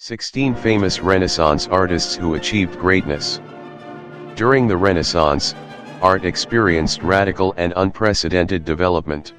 16 famous Renaissance artists who achieved greatness. During the Renaissance, art experienced radical and unprecedented development.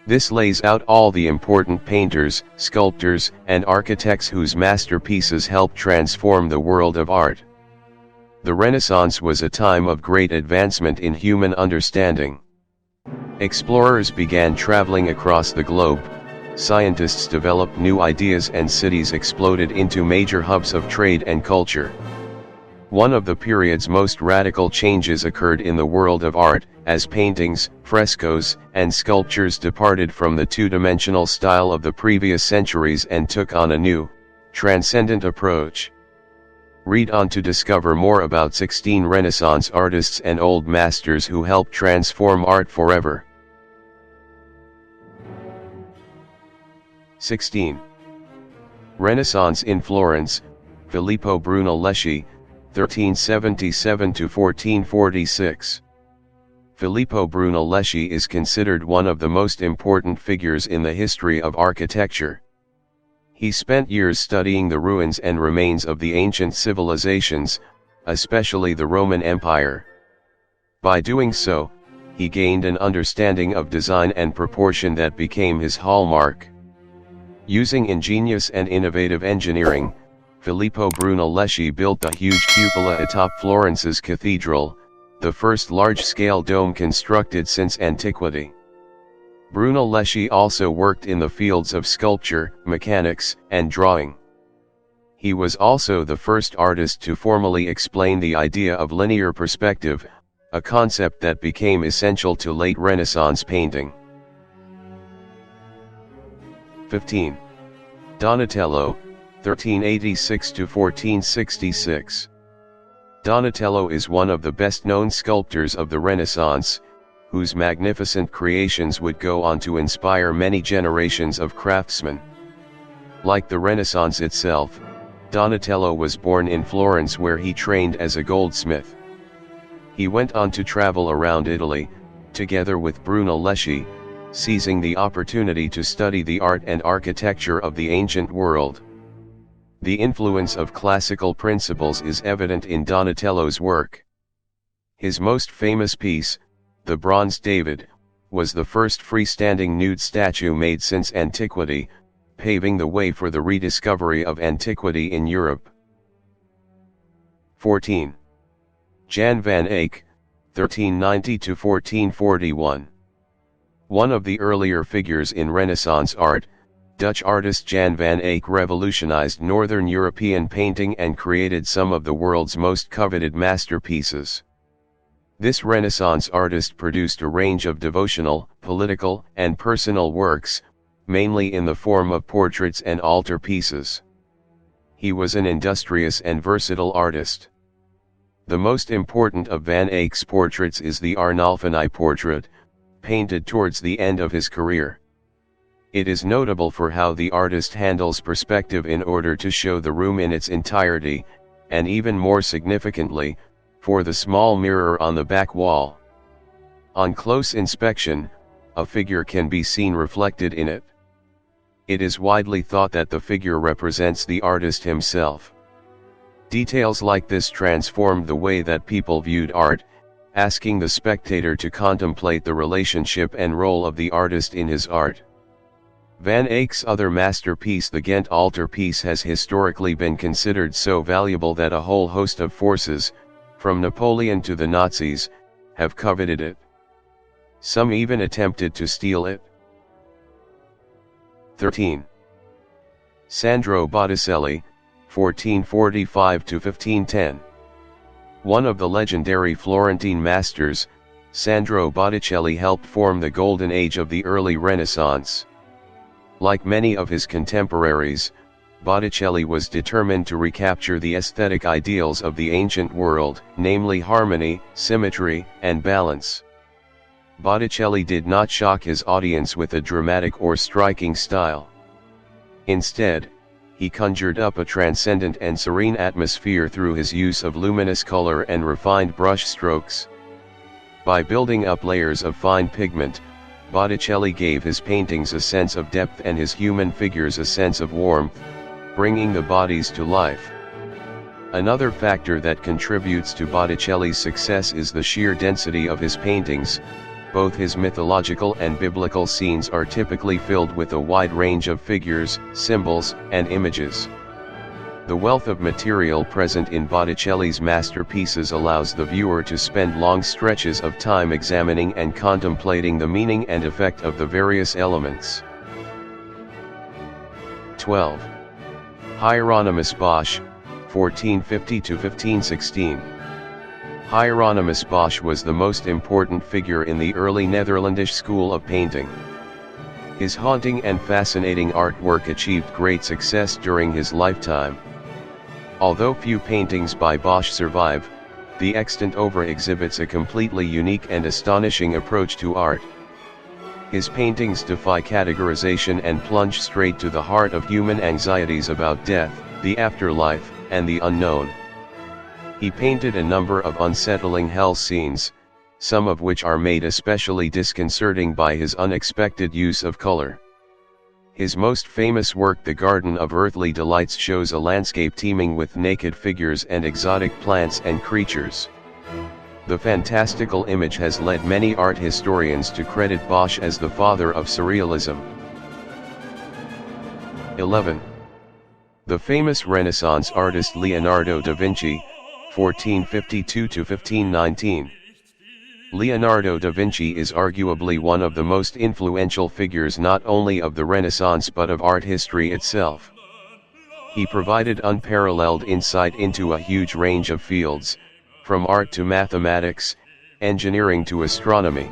This lays out all the important painters, sculptors, and architects whose masterpieces helped transform the world of art. The Renaissance was a time of great advancement in human understanding. Explorers began traveling across the globe, scientists developed new ideas, and cities exploded into major hubs of trade and culture. One of the period's most radical changes occurred in the world of art, as paintings, frescoes, and sculptures departed from the two-dimensional style of the previous centuries and took on a new, transcendent approach. Read on to discover more about 16 Renaissance artists and old masters who helped transform art forever. 16. Renaissance in Florence, Filippo Brunelleschi, 1377 to 1446. Filippo Brunelleschi is considered one of the most important figures in the history of architecture. He spent years studying the ruins and remains of the ancient civilizations, especially the Roman Empire. By doing so, he gained an understanding of design and proportion that became his hallmark. Using ingenious and innovative engineering, Filippo Brunelleschi built the huge cupola atop Florence's cathedral, the first large-scale dome constructed since antiquity. Brunelleschi also worked in the fields of sculpture, mechanics, and drawing. He was also the first artist to formally explain the idea of linear perspective, a concept that became essential to late Renaissance painting. 15. Donatello, 1386 to 1466. Donatello is one of the best-known sculptors of the Renaissance, whose magnificent creations would go on to inspire many generations of craftsmen. Like the Renaissance itself, Donatello was born in Florence, where he trained as a goldsmith. He went on to travel around Italy, together with Brunelleschi, seizing the opportunity to study the art and architecture of the ancient world. The influence of classical principles is evident in Donatello's work. His most famous piece, the Bronze David, was the first freestanding nude statue made since antiquity, paving the way for the rediscovery of antiquity in Europe. 14. Jan van Eyck, 1390 to 1441. One of the earlier figures in Renaissance art, Dutch artist Jan van Eyck revolutionized Northern European painting and created some of the world's most coveted masterpieces. This Renaissance artist produced a range of devotional, political, and personal works, mainly in the form of portraits and altarpieces. He was an industrious and versatile artist. The most important of Van Eyck's portraits is the Arnolfini portrait, painted towards the end of his career. It is notable for how the artist handles perspective in order to show the room in its entirety, and even more significantly, for the small mirror on the back wall. On close inspection, a figure can be seen reflected in it. It is widely thought that the figure represents the artist himself. Details like this transformed the way that people viewed art, asking the spectator to contemplate the relationship and role of the artist in his art. Van Eyck's other masterpiece, the Ghent altarpiece, has historically been considered so valuable that a whole host of forces, from Napoleon to the Nazis, have coveted it. Some even attempted to steal it. 13. Sandro Boticelli, 1445 to 1510. One of the legendary Florentine masters, Sandro Boticelli helped form the golden age of the early Renaissance. Like many of his contemporaries, Botticelli was determined to recapture the aesthetic ideals of the ancient world, namely harmony, symmetry, and balance. Botticelli did not shock his audience with a dramatic or striking style. Instead, he conjured up a transcendent and serene atmosphere through his use of luminous color and refined brush strokes. By building up layers of fine pigment, Botticelli gave his paintings a sense of depth and his human figures a sense of warmth, bringing the bodies to life. Another factor that contributes to Botticelli's success is the sheer density of his paintings. Both his mythological and biblical scenes are typically filled with a wide range of figures, symbols, and images. The wealth of material present in Botticelli's masterpieces allows the viewer to spend long stretches of time examining and contemplating the meaning and effect of the various elements. 12. Hieronymus Bosch, 1450–1516. Hieronymus Bosch was the most important figure in the early Netherlandish school of painting. His haunting and fascinating artwork achieved great success during his lifetime. Although few paintings by Bosch survive, the extant oeuvre exhibits a completely unique and astonishing approach to art. His paintings defy categorization and plunge straight to the heart of human anxieties about death, the afterlife, and the unknown. He painted a number of unsettling hell scenes, some of which are made especially disconcerting by his unexpected use of color. His most famous work, The Garden of Earthly Delights, shows a landscape teeming with naked figures and exotic plants and creatures. The fantastical image has led many art historians to credit Bosch as the father of surrealism. 11. The famous Renaissance artist Leonardo da Vinci, 1452–1519. Leonardo da Vinci is arguably one of the most influential figures not only of the Renaissance but of art history itself. He provided unparalleled insight into a huge range of fields, from art to mathematics, engineering to astronomy.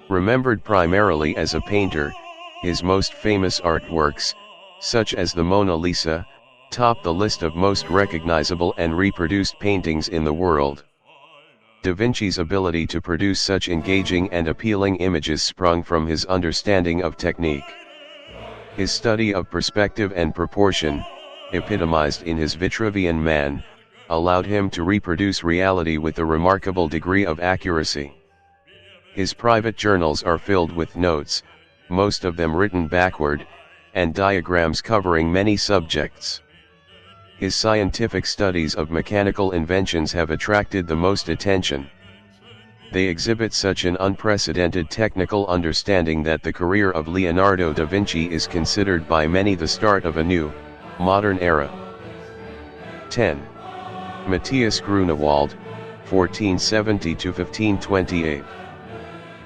Remembered primarily as a painter, his most famous artworks, such as the Mona Lisa, top the list of most recognizable and reproduced paintings in the world. Da Vinci's ability to produce such engaging and appealing images sprung from his understanding of technique. His study of perspective and proportion, epitomized in his Vitruvian Man, allowed him to reproduce reality with a remarkable degree of accuracy. His private journals are filled with notes, most of them written backward, and diagrams covering many subjects. His scientific studies of mechanical inventions have attracted the most attention. They exhibit such an unprecedented technical understanding that the career of Leonardo da Vinci is considered by many the start of a new, modern era. 10. Matthias Grünewald, 1470–1528.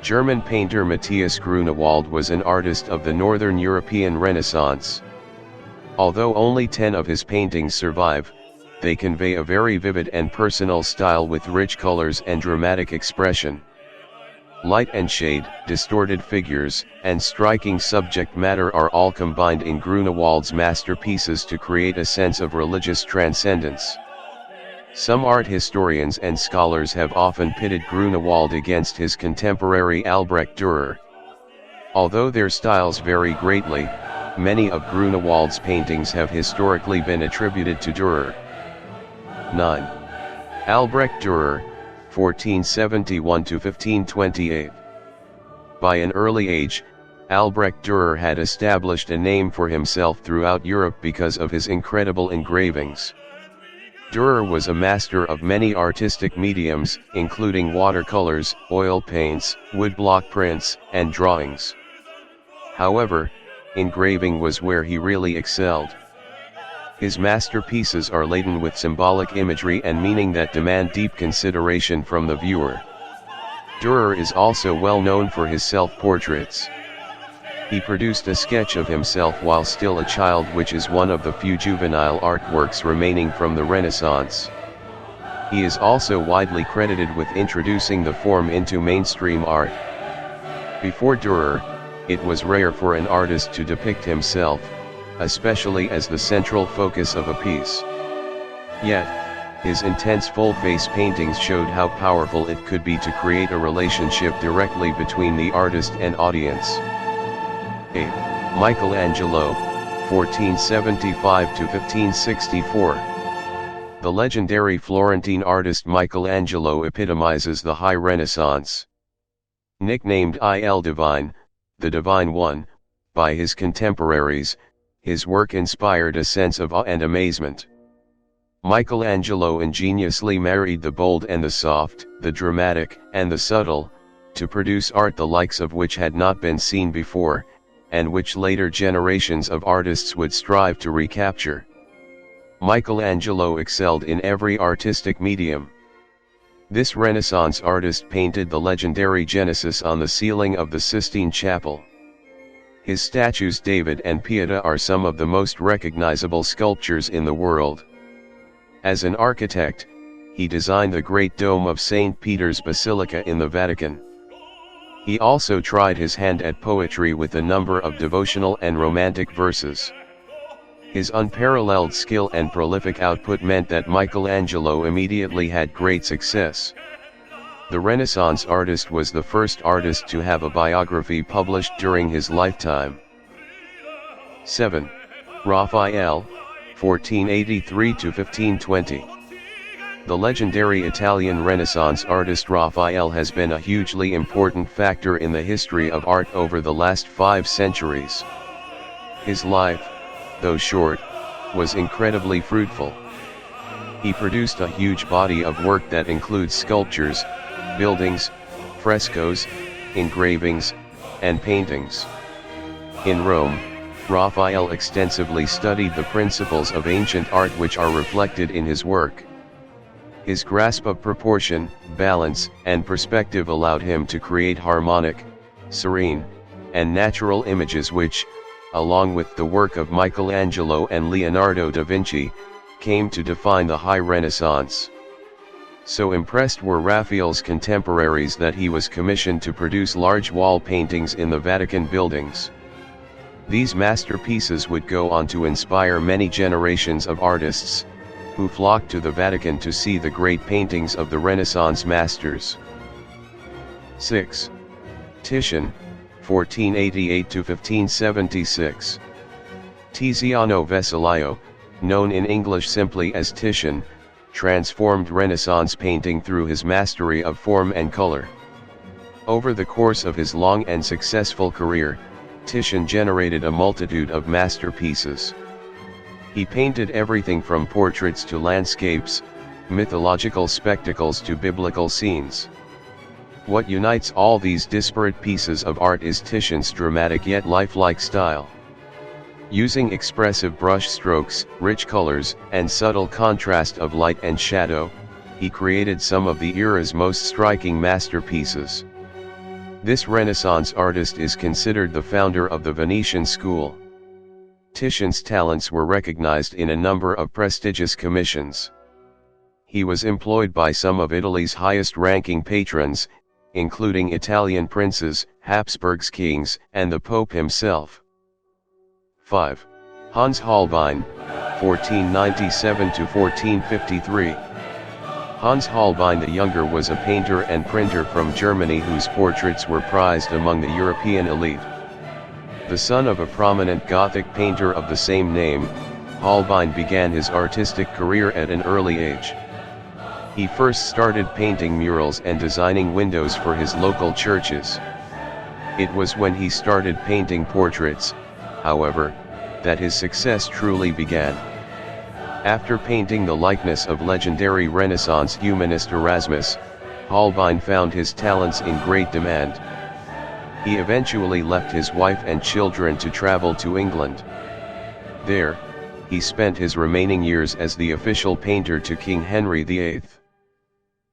German painter Matthias Grünewald was an artist of the Northern European Renaissance. Although only 10 of his paintings survive, they convey a very vivid and personal style with rich colors and dramatic expression. Light and shade, distorted figures, and striking subject matter are all combined in Grünewald's masterpieces to create a sense of religious transcendence. Some art historians and scholars have often pitted Grünewald against his contemporary Albrecht Dürer. Although their styles vary greatly, many of Grünewald's paintings have historically been attributed to Dürer. 9. Albrecht Dürer, 1471–1528. By an early age, Albrecht Dürer had established a name for himself throughout Europe because of his incredible engravings. Dürer was a master of many artistic mediums, including watercolors, oil paints, woodblock prints, and drawings. However, engraving was where he really excelled. His masterpieces are laden with symbolic imagery and meaning that demand deep consideration from the viewer. Dürer is also well known for his self-portraits. He produced a sketch of himself while still a child, which is one of the few juvenile artworks remaining from the Renaissance. He is also widely credited with introducing the form into mainstream art. Before Dürer, it was rare for an artist to depict himself, especially as the central focus of a piece. Yet, his intense full-face paintings showed how powerful it could be to create a relationship directly between the artist and audience. 8. Michelangelo, 1475–1564. The legendary Florentine artist Michelangelo epitomizes the High Renaissance. Nicknamed Il Divine, the Divine One, by his contemporaries, his work inspired a sense of awe and amazement. Michelangelo ingeniously married the bold and the soft, the dramatic and the subtle, to produce art the likes of which had not been seen before, and which later generations of artists would strive to recapture. Michelangelo excelled in every artistic medium. This Renaissance artist painted the legendary Genesis on the ceiling of the Sistine Chapel. His statues David and Pieta are some of the most recognizable sculptures in the world. As an architect, he designed the Great Dome of St. Peter's Basilica in the Vatican. He also tried his hand at poetry with a number of devotional and romantic verses. His unparalleled skill and prolific output meant that Michelangelo immediately had great success. The Renaissance artist was the first artist to have a biography published during his lifetime. 7. Raphael, 1483–1520. The legendary Italian Renaissance artist Raphael has been a hugely important factor in the history of art over the last 5 centuries. His life, though short, was incredibly fruitful. He produced a huge body of work that includes sculptures, buildings, frescoes, engravings, and paintings. In Rome, Raphael extensively studied the principles of ancient art which are reflected in his work. His grasp of proportion, balance, and perspective allowed him to create harmonic, serene, and natural images which, along with the work of Michelangelo and Leonardo da Vinci, came to define the High Renaissance. So impressed were Raphael's contemporaries that he was commissioned to produce large wall paintings in the Vatican buildings. These masterpieces would go on to inspire many generations of artists, who flocked to the Vatican to see the great paintings of the Renaissance masters. 6. Titian, 1488–1576. Tiziano Vesaliio, known in English simply as Titian, transformed Renaissance painting through his mastery of form and color. Over the course of his long and successful career, Titian generated a multitude of masterpieces. He painted everything from portraits to landscapes, mythological spectacles to biblical scenes. What unites all these disparate pieces of art is Titian's dramatic yet lifelike style. Using expressive brush strokes, rich colors, and subtle contrast of light and shadow, he created some of the era's most striking masterpieces. This Renaissance artist is considered the founder of the Venetian school. Titian's talents were recognized in a number of prestigious commissions. He was employed by some of Italy's highest-ranking patrons, including Italian princes, Habsburg kings, and the Pope himself. 5. Hans Holbein, 1497–1453. Hans Holbein the Younger was a painter and printer from Germany whose portraits were prized among the European elite. The son of a prominent Gothic painter of the same name, Holbein began his artistic career at an early age. He first started painting murals and designing windows for his local churches. It was when he started painting portraits, however, that his success truly began. After painting the likeness of legendary Renaissance humanist Erasmus, Holbein found his talents in great demand. He eventually left his wife and children to travel to England. There, he spent his remaining years as the official painter to King Henry VIII.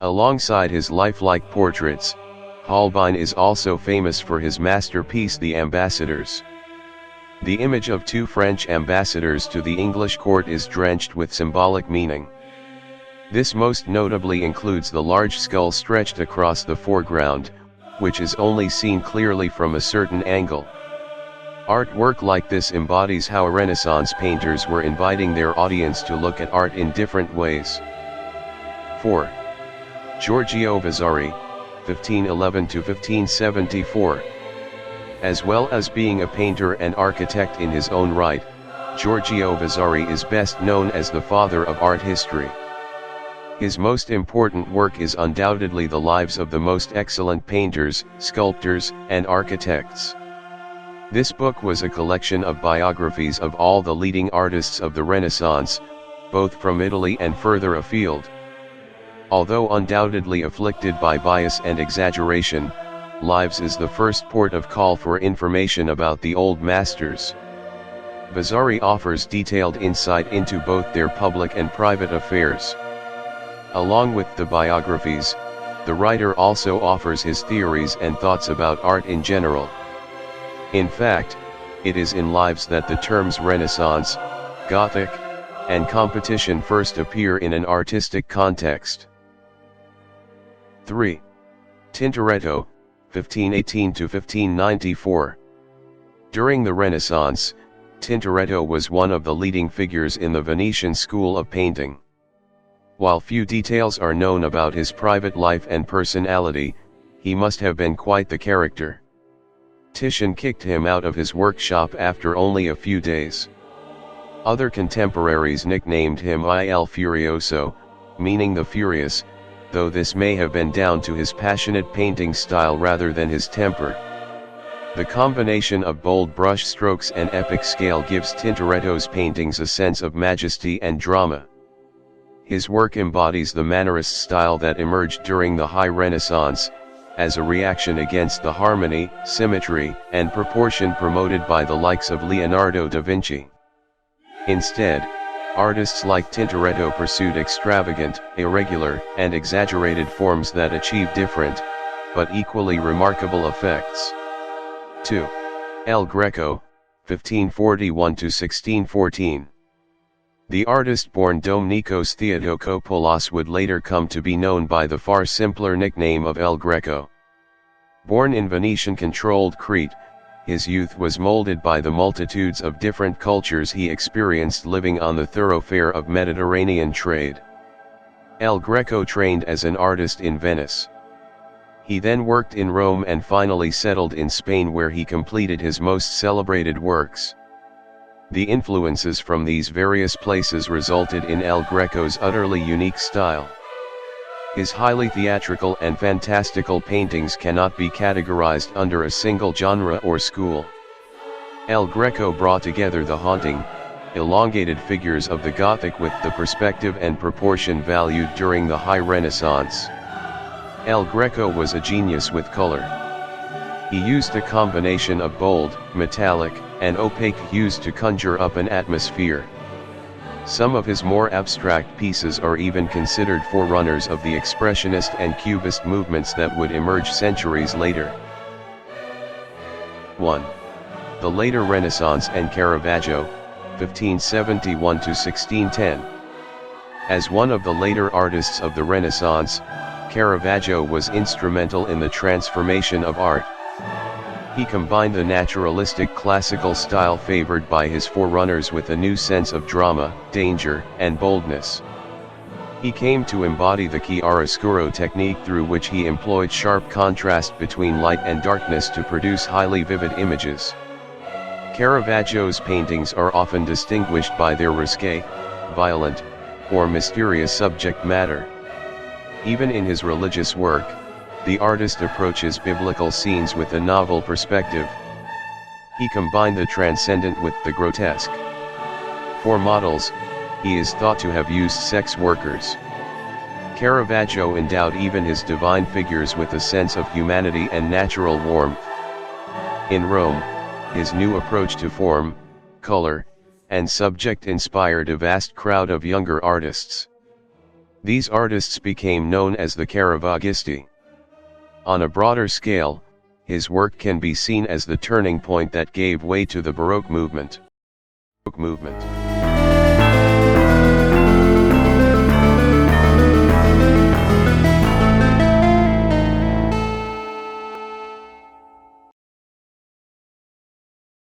Alongside his lifelike portraits, Holbein is also famous for his masterpiece The Ambassadors. The image of 2 French ambassadors to the English court is drenched with symbolic meaning. This most notably includes the large skull stretched across the foreground, which is only seen clearly from a certain angle. Artwork like this embodies how Renaissance painters were inviting their audience to look at art in different ways. 4. Giorgio Vasari, 1511–1574. As well as being a painter and architect in his own right, Giorgio Vasari is best known as the father of art history. His most important work is undoubtedly the lives of the most excellent painters, sculptors, and architects. This book was a collection of biographies of all the leading artists of the Renaissance, both from Italy and further afield. Although undoubtedly afflicted by bias and exaggeration, Lives is the first port of call for information about the old masters. Vasari offers detailed insight into both their public and private affairs. Along with the biographies, the writer also offers his theories and thoughts about art in general. In fact, it is in Lives that the terms Renaissance, Gothic, and competition first appear in an artistic context. 3. Tintoretto, 1518 to 1594. During the Renaissance, Tintoretto was one of the leading figures in the Venetian school of painting. While few details are known about his private life and personality, he must have been quite the character. Titian kicked him out of his workshop after only a few days. Other contemporaries nicknamed him Il Furioso, meaning the furious, though this may have been down to his passionate painting style rather than his temper. The combination of bold brush strokes and epic scale gives Tintoretto's paintings a sense of majesty and drama. His work embodies the Mannerist style that emerged during the High Renaissance, as a reaction against the harmony, symmetry, and proportion promoted by the likes of Leonardo da Vinci. Instead, artists like Tintoretto pursued extravagant, irregular, and exaggerated forms that achieve different, but equally remarkable effects. 2. El Greco, 1541 to 1614. The artist born Domnikos Theotokopoulos would later come to be known by the far simpler nickname of El Greco. Born in Venetian-controlled Crete, his youth was molded by the multitudes of different cultures he experienced living on the thoroughfare of Mediterranean trade. El Greco trained as an artist in Venice. He then worked in Rome and finally settled in Spain, where he completed his most celebrated works. The influences from these various places resulted in El Greco's utterly unique style. His highly theatrical and fantastical paintings cannot be categorized under a single genre or school. El Greco brought together the haunting, elongated figures of the Gothic with the perspective and proportion valued during the High Renaissance. El Greco was a genius with color. He used a combination of bold, metallic, and opaque hues to conjure up an atmosphere. Some of his more abstract pieces are even considered forerunners of the Expressionist and Cubist movements that would emerge centuries later. 1. The later Renaissance and Caravaggio, 1571 to 1610. As one of the later artists of the Renaissance, Caravaggio was instrumental in the transformation of art. He combined the naturalistic classical style favored by his forerunners with a new sense of drama, danger, and boldness. He came to embody the chiaroscuro technique, through which he employed sharp contrast between light and darkness to produce highly vivid images. Caravaggio's paintings are often distinguished by their risque, violent, or mysterious subject matter. Even in his religious work, the artist approaches biblical scenes with a novel perspective. He combined the transcendent with the grotesque. For models, he is thought to have used sex workers. Caravaggio endowed even his divine figures with a sense of humanity and natural warmth. In Rome, his new approach to form, color, and subject inspired a vast crowd of younger artists. These artists became known as the Caravaggisti. On a broader scale, his work can be seen as the turning point that gave way to the Baroque movement.